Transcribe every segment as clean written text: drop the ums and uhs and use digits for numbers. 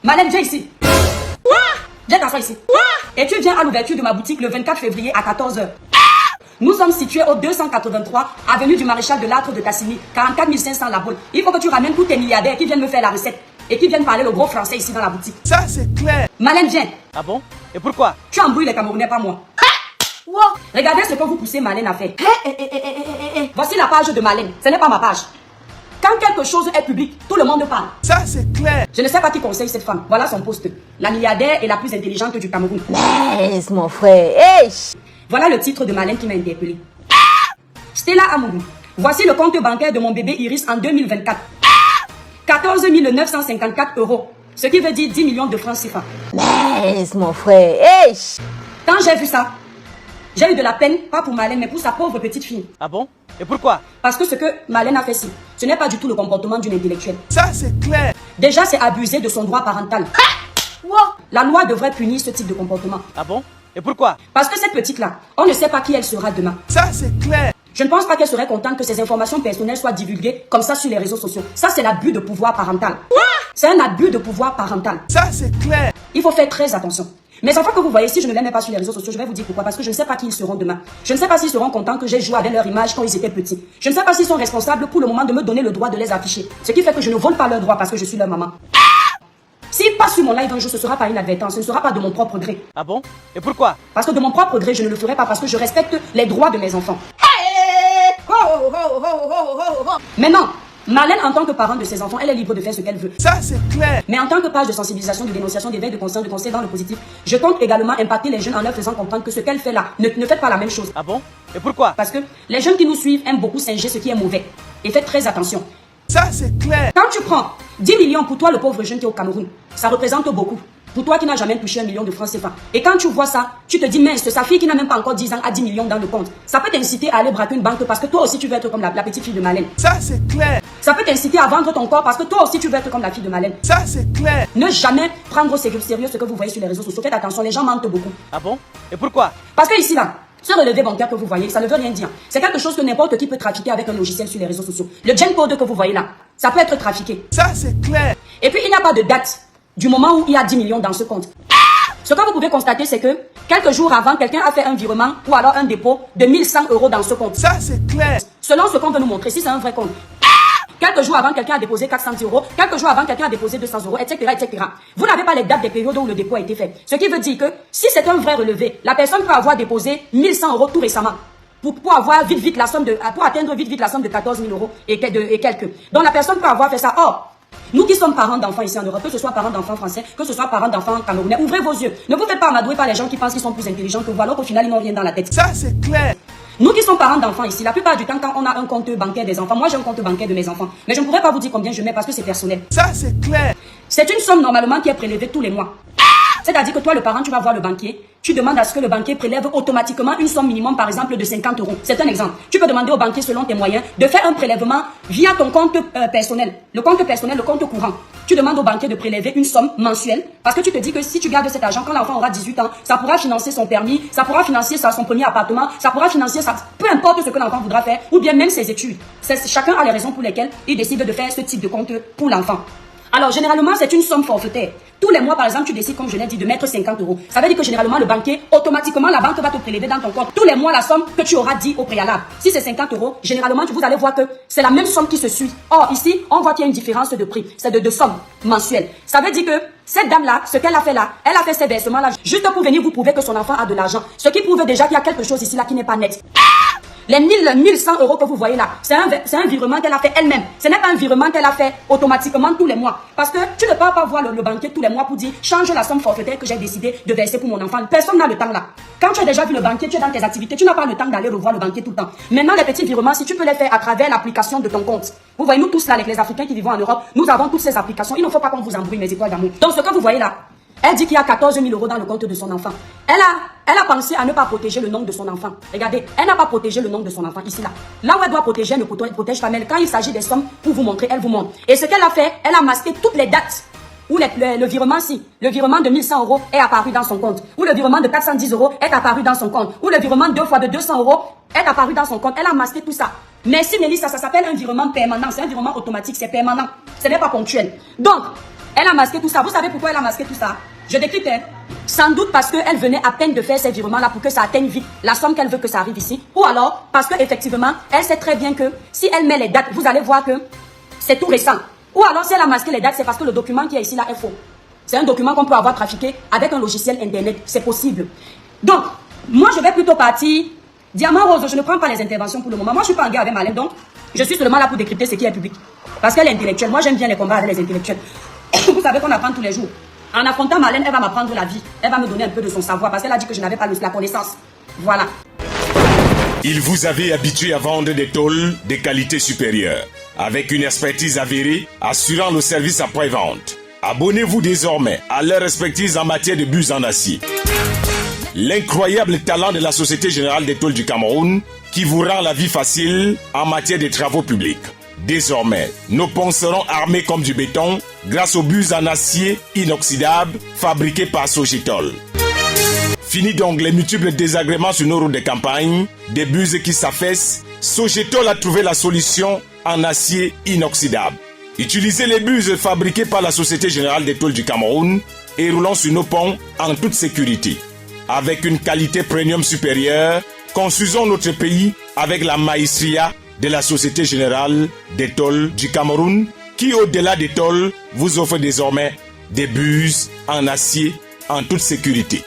Malène, viens ici. Viens t'asseoir ici. Et tu viens à l'ouverture de ma boutique le 24 février à 14 h. Nous sommes situés au 283 avenue du Maréchal de Lattre de Cassini, 44 500 La Baule. Il faut que tu ramènes tous tes milliardaires qui viennent me faire la recette et qui viennent parler le gros français ici dans la boutique. Ça, c'est clair. Malène, viens. Ah bon? Et pourquoi? Tu embrouilles les Camerounais, pas moi. Regardez ce que vous poussez Malène à faire. Voici la page de Malène. Ce n'est pas ma page. Quand quelque chose est public, tout le monde parle. Ça, c'est clair. Je ne sais pas qui conseille cette femme. Voilà son poste. La milliardaire est la plus intelligente du Cameroun. Laisse mon frère. Hey. Voilà le titre de Malène qui m'a interpellé. Stella Amourou. Voici le compte bancaire de mon bébé Iris en 2024. 14 954 €. Ce qui veut dire 10 millions de francs CFA. Laisse mon frère. Hey. Quand j'ai vu ça, j'ai eu de la peine, pas pour Malène, mais pour sa pauvre petite fille. Ah bon? Et pourquoi? Parce que ce que Malène a fait ici, ce n'est pas du tout le comportement d'une intellectuelle. Ça, c'est clair. Déjà, c'est abuser de son droit parental. La loi devrait punir ce type de comportement. Ah bon? Et pourquoi? Parce que cette petite-là, on ne sait pas qui elle sera demain. Ça, c'est clair. Je ne pense pas qu'elle serait contente que ses informations personnelles soient divulguées comme ça sur les réseaux sociaux. Ça, c'est l'abus de pouvoir parental. C'est un abus de pouvoir parental. Ça, c'est clair. Il faut faire très attention. Mes enfants que vous voyez, si je ne les mets pas sur les réseaux sociaux, je vais vous dire pourquoi. Parce que je ne sais pas qui ils seront demain. Je ne sais pas s'ils seront contents que j'ai joué avec leur image quand ils étaient petits. Je ne sais pas s'ils sont responsables pour le moment de me donner le droit de les afficher. Ce qui fait que je ne vole pas leur droit parce que je suis leur maman. S'ils passent sur mon live un jour, ce sera pas inadvertance, ce ne sera pas de mon propre gré. Ah bon? Et pourquoi? Parce que de mon propre gré, je ne le ferai pas parce que je respecte les droits de mes enfants. Maintenant, Malène, en tant que parent de ses enfants, elle est libre de faire ce qu'elle veut. Ça, c'est clair. Mais en tant que page de sensibilisation, de dénonciation, d'éveil, de conscience, de conseil dans le positif, je compte également impacter les jeunes en leur faisant comprendre que ce qu'elle fait là, ne faites pas la même chose. Ah bon? Et pourquoi? Parce que les jeunes qui nous suivent aiment beaucoup singer ce qui est mauvais. Et faites très attention. Ça, c'est clair. Quand tu prends 10 millions pour toi, le pauvre jeune qui est au Cameroun, ça représente beaucoup. Pour toi qui n'as jamais touché 1 million de francs CFA. Et quand tu vois ça, tu te dis, mince, sa fille qui n'a même pas encore 10 ans a 10 millions dans le compte. Ça peut t'inciter à aller braquer une banque parce que toi aussi tu veux être comme la petite fille de Malène. Ça, c'est clair. Ça peut t'inciter à vendre ton corps parce que toi aussi tu veux être comme la fille de Malène. Ça, c'est clair. Ne jamais prendre au sérieux ce que vous voyez sur les réseaux sociaux. Faites attention, les gens mentent beaucoup. Ah bon? Et pourquoi? Parce que ici là, ce relevé bancaire que vous voyez, ça ne veut rien dire. C'est quelque chose que n'importe qui peut trafiquer avec un logiciel sur les réseaux sociaux. Le gen code que vous voyez là, ça peut être trafiqué. Ça, c'est clair. Et puis il n'y a pas de date du moment où il y a 10 millions dans ce compte. Ce que vous pouvez constater, c'est que quelques jours avant, quelqu'un a fait un virement ou alors un dépôt de 1100 € dans ce compte. Ça, c'est clair. Selon ce qu'on veut nous montrer, si c'est un vrai compte. Quelques jours avant, quelqu'un a déposé 400 €. Quelques jours avant, quelqu'un a déposé 200 €, etc., etc. Vous n'avez pas les dates des périodes où le dépôt a été fait. Ce qui veut dire que si c'est un vrai relevé, la personne peut avoir déposé 1100 € tout récemment. Pour avoir vite la somme pour atteindre vite la somme de 14 000 € et quelques. Donc la personne peut avoir fait ça. Or, nous qui sommes parents d'enfants ici en Europe, que ce soit parents d'enfants français, que ce soit parents d'enfants camerounais, ouvrez vos yeux. Ne vous faites pas amadouer par les gens qui pensent qu'ils sont plus intelligents que vous, alors qu'au final ils n'ont rien dans la tête. Ça, c'est clair. Nous qui sommes parents d'enfants ici, la plupart du temps quand on a un compte bancaire des enfants, moi j'ai un compte bancaire de mes enfants, mais je ne pourrais pas vous dire combien je mets parce que c'est personnel. Ça, c'est clair. C'est une somme normalement qui est prélevée tous les mois. C'est-à-dire que toi, le parent, tu vas voir le banquier, tu demandes à ce que le banquier prélève automatiquement une somme minimum, par exemple, de 50 €. C'est un exemple. Tu peux demander au banquier, selon tes moyens, de faire un prélèvement via ton compte personnel. Le compte personnel, le compte courant. Tu demandes au banquier de prélever une somme mensuelle, parce que tu te dis que si tu gardes cet argent, quand l'enfant aura 18 ans, ça pourra financer son permis, ça pourra financer son premier appartement, ça pourra financer peu importe ce que l'enfant voudra faire, ou bien même ses études. Chacun a les raisons pour lesquelles il décide de faire ce type de compte pour l'enfant. Alors, généralement, c'est une somme forfaitaire. Tous les mois, par exemple, tu décides, comme je l'ai dit, de mettre 50 €. Ça veut dire que généralement, le banquier, automatiquement, la banque va te prélever dans ton compte tous les mois la somme que tu auras dit au préalable. Si c'est 50 €, généralement, vous allez voir que c'est la même somme qui se suit. Or, ici, on voit qu'il y a une différence de prix. C'est de somme mensuelle. Ça veut dire que cette dame-là, ce qu'elle a fait là, elle a fait ces versements-là juste pour venir vous prouver que son enfant a de l'argent. Ce qui prouve déjà qu'il y a quelque chose ici là qui n'est pas net. Les 1100 € que vous voyez là, c'est un virement qu'elle a fait elle-même. Ce n'est pas un virement qu'elle a fait automatiquement tous les mois. Parce que tu ne peux pas voir le banquier tous les mois pour dire change la somme forfaitaire que j'ai décidé de verser pour mon enfant. Personne n'a le temps là. Quand tu as déjà vu le banquier, tu es dans tes activités, tu n'as pas le temps d'aller revoir le banquier tout le temps. Maintenant, les petits virements, si tu peux les faire à travers l'application de ton compte. Vous voyez, nous tous là, avec les Africains qui vivent en Europe, nous avons toutes ces applications. Il ne faut pas qu'on vous embrouille, mes étoiles d'amour. Donc, ce que vous voyez là, elle dit qu'il y a 14 000 € dans le compte de son enfant. Elle a pensé à ne pas protéger le nom de son enfant. Regardez, elle n'a pas protégé le nom de son enfant ici là. Là où elle doit protéger, elle ne protège pas. Mais quand il s'agit des sommes pour vous montrer, elle vous montre. Et ce qu'elle a fait, elle a masqué toutes les dates où le virement, si le virement de 1100 € est apparu dans son compte, ou le virement de 410 € est apparu dans son compte, ou le virement 2 fois de 200 € est apparu dans son compte. Elle a masqué tout ça. Merci Mélissa, ça s'appelle un virement permanent. C'est un virement automatique, c'est permanent. Ce n'est pas ponctuel. Donc, Elle a masqué tout ça. Vous savez pourquoi elle a masqué tout ça? Je décrypte. Sans doute parce qu'elle venait à peine de faire ces virements-là pour que ça atteigne vite la somme qu'elle veut que ça arrive ici. Ou alors parce qu'effectivement, elle sait très bien que si elle met les dates, vous allez voir que c'est tout récent. Ou alors si elle a masqué les dates, c'est parce que le document qui est ici là est faux. C'est un document qu'on peut avoir trafiqué avec un logiciel internet. C'est possible. Donc, moi je vais plutôt partir. Diamant Rose, je ne prends pas les interventions pour le moment. Moi je suis pas en guerre avec Marlène, donc je suis seulement là pour décrypter ce qui est public. Parce qu'elle est intellectuelle. Moi j'aime bien les combats avec les intellectuels. Vous savez qu'on apprend tous les jours. En affrontant Marlène, elle va m'apprendre la vie. Elle va me donner un peu de son savoir parce qu'elle a dit que je n'avais pas la connaissance. Voilà. Il vous avait habitué à vendre des tôles de qualité supérieure, avec une expertise avérée assurant le service après-vente. Abonnez-vous désormais à leur expertise en matière de bus en acier. L'incroyable talent de la Société Générale des Tôles du Cameroun qui vous rend la vie facile en matière de travaux publics. Désormais, nos ponts seront armés comme du béton grâce aux bus en acier inoxydable fabriqués par Sogitol. Fini donc les multiples désagréments sur nos routes de campagne, des bus qui s'affaissent. Sogitol a trouvé la solution en acier inoxydable. Utilisez les bus fabriqués par la Société Générale des Tôles du Cameroun et roulons sur nos ponts en toute sécurité. Avec une qualité premium supérieure, construisons notre pays avec la maestria de la Société Générale des Tôles du Cameroun qui, au-delà des tôles, vous offre désormais des bus en acier en toute sécurité.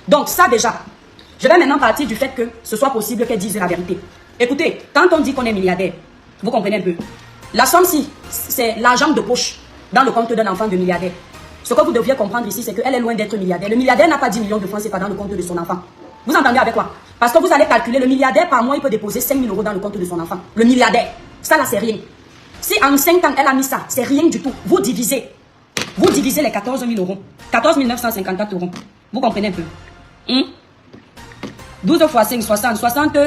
Donc ça déjà, je vais maintenant partir du fait que ce soit possible qu'elle dise la vérité. Écoutez, quand on dit qu'on est milliardaire, vous comprenez un peu. La somme-ci, c'est l'argent de poche dans le compte d'un enfant de milliardaire. Ce que vous deviez comprendre ici, c'est qu'elle est loin d'être milliardaire. Le milliardaire n'a pas 10 millions de francs CFA dans le compte de son enfant. Vous entendez avec quoi? Parce que vous allez calculer, le milliardaire par mois, il peut déposer 5 000 € dans le compte de son enfant. Le milliardaire, ça là, c'est rien. Si en 5 ans, elle a mis ça, c'est rien du tout. Vous divisez les 14 000 €. 14 954 €. Vous comprenez un peu? 12 fois 5, 60. 60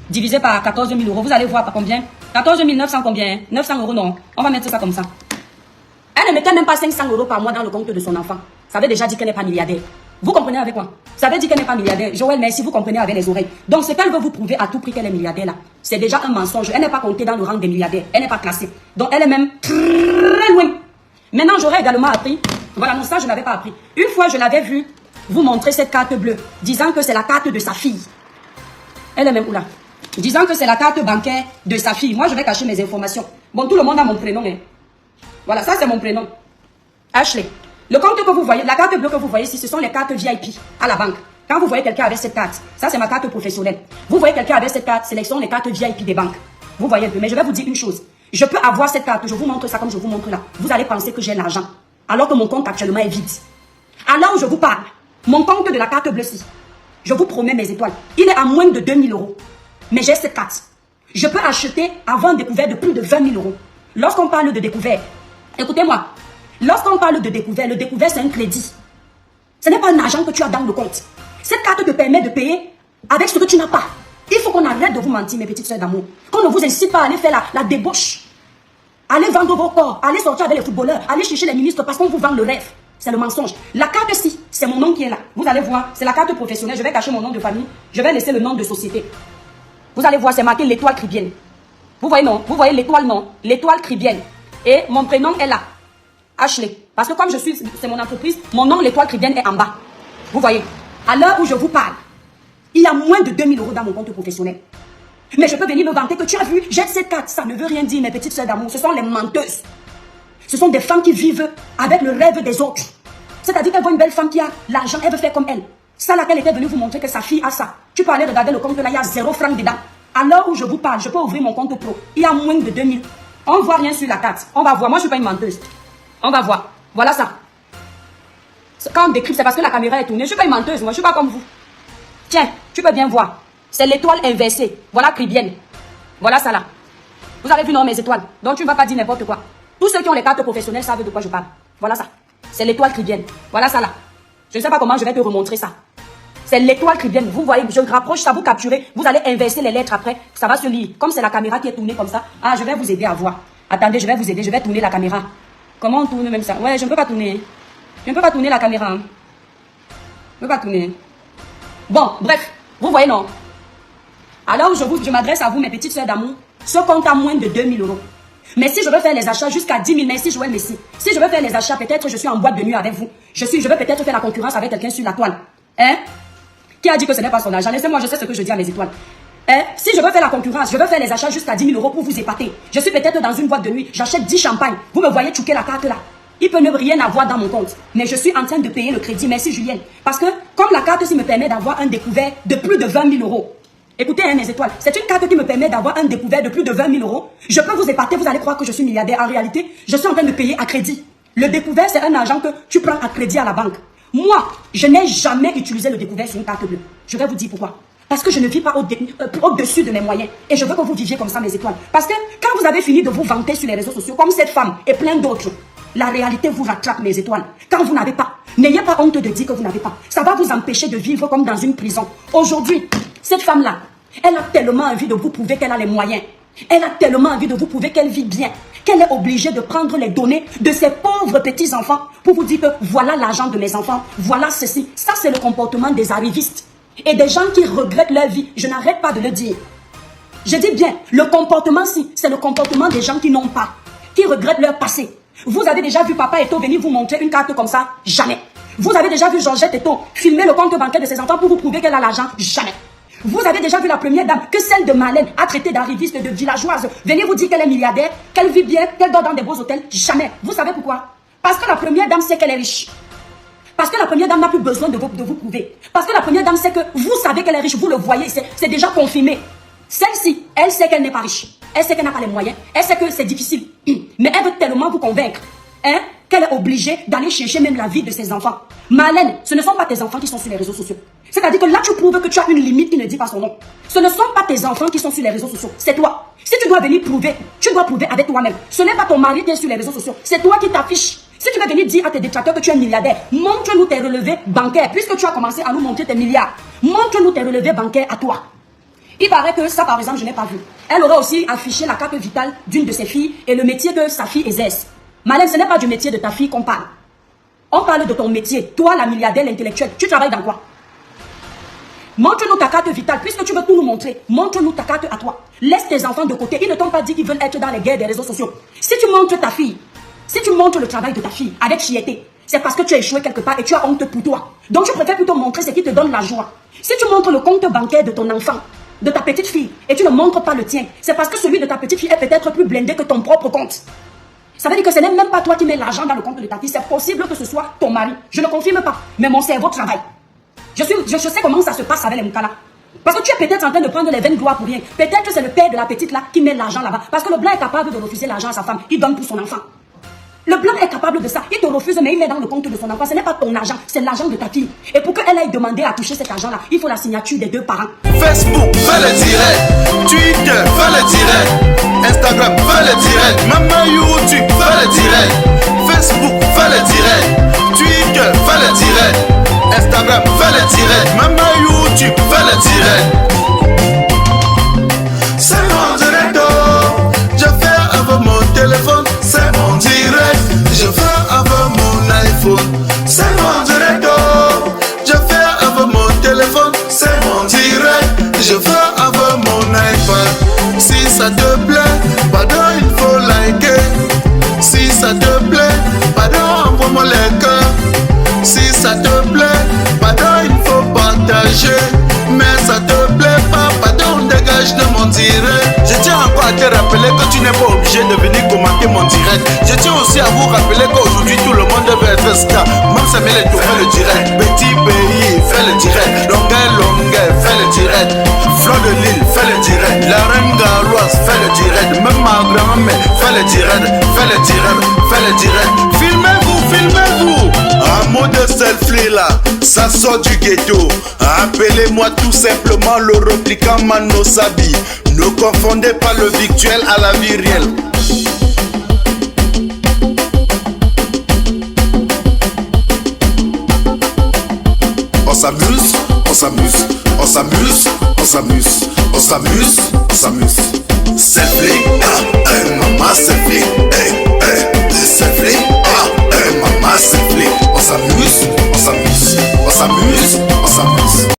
divisé par 14 000 €. Vous allez voir par combien? 14 900 combien? 900 € non. On va mettre ça comme ça. Elle ne mettait même pas 500 € par mois dans le compte de son enfant. Ça veut déjà dire qu'elle n'est pas milliardaire. Vous comprenez avec quoi? Ça veut dire qu'elle n'est pas milliardaire. Joël, merci, vous comprenez avec les oreilles. Donc, ce qu'elle veut vous prouver à tout prix qu'elle est milliardaire là, c'est déjà un mensonge. Elle n'est pas comptée dans le rang des milliardaires. Elle n'est pas classée. Donc, elle est même très loin. Maintenant, j'aurais également appris. Voilà, non, ça, je n'avais pas appris. Une fois, je l'avais vu vous montrer cette carte bleue, disant que c'est la carte de sa fille. Elle est même où là? Disant que c'est la carte bancaire de sa fille. Moi, je vais cacher mes informations. Bon, tout le monde a mon prénom, hein. Voilà, ça, c'est mon prénom. Ashley. Le compte que vous voyez, la carte bleue que vous voyez ici, ce sont les cartes VIP à la banque. Quand vous voyez quelqu'un avec cette carte, ça c'est ma carte professionnelle. Vous voyez quelqu'un avec cette carte, sélection les cartes VIP des banques. Vous voyez un peu, mais je vais vous dire une chose. Je peux avoir cette carte, je vous montre ça comme je vous montre là. Vous allez penser que j'ai l'argent, alors que mon compte actuellement est vide. À l'heure où je vous parle, mon compte de la carte bleue-ci, je vous promets mes étoiles, il est à moins de 2 000 €. Mais j'ai cette carte. Je peux acheter avant un découvert de plus de 20 000 €. Lorsqu'on parle de découvert, écoutez-moi, lorsqu'on parle de découvert, le découvert c'est un crédit. Ce n'est pas un argent que tu as dans le compte. Cette carte te permet de payer avec ce que tu n'as pas. Il faut qu'on arrête de vous mentir, mes petites soeurs d'amour. Qu'on ne vous incite pas à aller faire la débauche. Allez vendre vos corps, allez sortir avec les footballeurs, allez chercher les ministres parce qu'on vous vend le rêve. C'est le mensonge. La carte-ci, c'est mon nom qui est là. Vous allez voir, c'est la carte professionnelle. Je vais cacher mon nom de famille. Je vais laisser le nom de société. Vous allez voir, c'est marqué l'étoile cribienne. Vous voyez non? Vous voyez l'étoile non? L'étoile cribienne. Et mon prénom est là. Ashley. Parce que comme je suis, c'est mon entreprise, mon nom, l'étoile cribienne, est en bas. Vous voyez? À l'heure où je vous parle, il y a moins de 2 000 € dans mon compte professionnel. Mais je peux venir me vanter que tu as vu, j'ai cette carte. Ça ne veut rien dire, mes petites soeurs d'amour. Ce sont les menteuses. Ce sont des femmes qui vivent avec le rêve des autres. C'est-à-dire qu'elle voit une belle femme qui a l'argent, elle veut faire comme elle. Ça, laquelle était venue vous montrer que sa fille a ça. Tu peux aller regarder le compte là, il y a 0 francs dedans. À l'heure où je vous parle, je peux ouvrir mon compte pro. Il y a moins de 2 000. On ne voit rien sur la carte. On va voir. Moi, je ne suis pas une menteuse. On va voir. Voilà ça. Quand on décrypte, c'est parce que la caméra est tournée. Je ne suis pas une menteuse, moi. Je ne suis pas comme vous. Tiens, tu peux bien voir. C'est l'étoile inversée. Voilà cribienne. Voilà ça là. Vous avez vu, non, mes étoiles. Donc, tu ne vas pas dire n'importe quoi. Tous ceux qui ont les cartes professionnelles savent de quoi je parle. Voilà ça. C'est l'étoile cribienne. Voilà ça là. Je ne sais pas comment je vais te remontrer ça. C'est l'étoile cribienne. Vous voyez, je rapproche ça, vous capturez. Vous allez inverser les lettres après. Ça va se lire. Comme c'est la caméra qui est tournée comme ça. Ah, je vais vous aider à voir. Attendez, je vais vous aider. Je vais tourner la caméra. Comment on tourne même ça? Ouais, je ne peux pas tourner. Je ne peux pas tourner la caméra. Je ne peux pas tourner. Bon, bref. Vous voyez, non? Alors, je m'adresse à vous, mes petites soeurs d'amour. Ce compte a moins de 2 000 €. Mais si je veux faire les achats jusqu'à 10 000, merci Joël Messi. Si je veux faire les achats, peut-être je suis en boîte de nuit avec vous. Je veux peut-être faire la concurrence avec quelqu'un sur la toile. Hein? Qui a dit que ce n'est pas son argent? Laissez-moi, je sais ce que je dis à mes étoiles. Hein? Si je veux faire la concurrence, je veux faire les achats jusqu'à 10 000 euros pour vous épater. Je suis peut-être dans une boîte de nuit, j'achète 10 champagnes. Vous me voyez chouquer la carte là. Il peut ne rien avoir dans mon compte. Mais je suis en train de payer le crédit. Merci Julienne. Parce que comme la carte me permet d'avoir un découvert de plus de 20 000 euros. Écoutez, hein, mes étoiles, c'est une carte qui me permet d'avoir un découvert de plus de 20 000 euros. Je peux vous épater, vous allez croire que je suis milliardaire. En réalité, je suis en train de payer à crédit. Le découvert, c'est un argent que tu prends à crédit à la banque. Moi, je n'ai jamais utilisé le découvert sur une carte bleue. Je vais vous dire pourquoi. Parce que je ne vis pas au-dessus de mes moyens. Et je veux que vous viviez comme ça, mes étoiles. Parce que quand vous avez fini de vous vanter sur les réseaux sociaux, comme cette femme et plein d'autres, la réalité vous rattrape, mes étoiles. Quand vous n'avez pas, n'ayez pas honte de dire que vous n'avez pas. Ça va vous empêcher de vivre comme dans une prison. Aujourd'hui, cette femme-là, elle a tellement envie de vous prouver qu'elle a les moyens. Elle a tellement envie de vous prouver qu'elle vit bien, qu'elle est obligée de prendre les données de ses pauvres petits-enfants pour vous dire que voilà l'argent de mes enfants, voilà ceci. Ça, c'est le comportement des arrivistes et des gens qui regrettent leur vie. Je n'arrête pas de le dire. Je dis bien, le comportement-ci, c'est le comportement des gens qui n'ont pas, qui regrettent leur passé. Vous avez déjà vu Papa Eto venir vous montrer une carte comme ça? Jamais. Vous avez déjà vu Georgette Eto filmer le compte bancaire de ses enfants pour vous prouver qu'elle a l'argent? Jamais. Vous avez déjà vu la première dame que celle de Marlène a traité d'arriviste, de villageoise, venir vous dire qu'elle est milliardaire, qu'elle vit bien, qu'elle dort dans des beaux hôtels? Jamais. Vous savez pourquoi? Parce que la première dame sait qu'elle est riche. Parce que la première dame n'a plus besoin de vous prouver. Parce que la première dame sait que vous savez qu'elle est riche, vous le voyez, c'est déjà confirmé. Celle-ci, elle sait qu'elle n'est pas riche. Elle sait qu'elle n'a pas les moyens. Elle sait que c'est difficile. Mais elle veut tellement vous convaincre, hein, qu'elle est obligée d'aller chercher même la vie de ses enfants. Marlène, ce ne sont pas tes enfants qui sont sur les réseaux sociaux. C'est-à-dire que là, tu prouves que tu as une limite qui ne dit pas son nom. Ce ne sont pas tes enfants qui sont sur les réseaux sociaux. C'est toi. Si tu dois venir prouver, tu dois prouver avec toi-même. Ce n'est pas ton mari qui est sur les réseaux sociaux. C'est toi qui t'affiches. Si tu veux venir dire à tes détracteurs que tu es milliardaire, montre-nous tes relevés bancaires. Puisque tu as commencé à nous montrer tes milliards, montre-nous tes relevés bancaires à toi. Il paraît que ça, par exemple, je n'ai pas vu. Elle aurait aussi affiché la carte vitale d'une de ses filles et le métier que sa fille exerce. Malène, ce n'est pas du métier de ta fille qu'on parle. On parle de ton métier. Toi, la milliardaire, l'intellectuelle, tu travailles dans quoi? Montre-nous ta carte vitale. Puisque tu veux tout nous montrer, montre-nous ta carte à toi. Laisse tes enfants de côté. Ils ne t'ont pas dit qu'ils veulent être dans les guerres des réseaux sociaux. Si tu montres ta fille, si tu montres le travail de ta fille avec fierté, c'est parce que tu as échoué quelque part et tu as honte pour toi. Donc, tu préfères plutôt montrer ce qui te donne la joie. Si tu montres le compte bancaire de ton enfant, de ta petite fille, et tu ne montres pas le tien, c'est parce que celui de ta petite fille est peut-être plus blindé que ton propre compte. Ça veut dire que ce n'est même pas toi qui mets l'argent dans le compte de ta fille. C'est possible que ce soit ton mari. Je ne confirme pas, mais mon cerveau travaille. Je sais comment ça se passe avec les Moukala. Parce que tu es peut-être en train de prendre les vaines gloires pour rien. Peut-être que c'est le père de la petite là qui met l'argent là-bas. Parce que le blanc est capable de refuser l'argent à sa femme. Il donne pour son enfant. Le blanc est capable de ça. Il te refuse, mais il met dans le compte de son enfant. Ce n'est pas ton argent, c'est l'argent de ta fille. Et pour qu'elle aille demander à toucher cet argent-là, il faut la signature des deux parents. Facebook, fais le direct. Twitter, fais le direct. Instagram, fais le direct. Même YouTube, fais le direct. Facebook, fais le direct. Twitter, fais le direct. Instagram, fais le direct. Même YouTube, fais le direct. C'est mon direct. Je fais avec mon téléphone. C'est mon direct. Je fais avec mon iPhone. C'est mon direct. Je fais avec mon téléphone. C'est mon direct. Je fais avec mon iPad. Si ça te plaît, pardon, il faut liker. Si ça te plaît, pardon, envoie-moi les cœurs. Si ça te plaît, pardon, il faut partager. Mais ça te plaît pas, pardon, dégage de mon direct. Je tiens encore à te rappeler que tu n'es pas obligé de venir commenter mon direct. Je tiens aussi à vous rappeler qu'aujourd'hui tout le monde veut être star. Même Samuel Eto'o fait le direct. Petit pays fait le direct. Longueur fait le direct. Fleur de Lille fait le direct. La reine galloise fait le direct. Même ma grand-mère fait le direct. Fait le direct, fait le direct. Filmez-vous, filmez-vous. Un mot de selfie là, ça sort du ghetto. Appelez-moi tout simplement le replicant Mano Sabi. Ne confondez pas le virtuel à la vie réelle. On s'amuse, on s'amuse, on s'amuse, on s'amuse, on s'amuse, on s'amuse. Selfie, maman selfie, selfie, maman selfie. On s'amuse, on s'amuse, on s'amuse,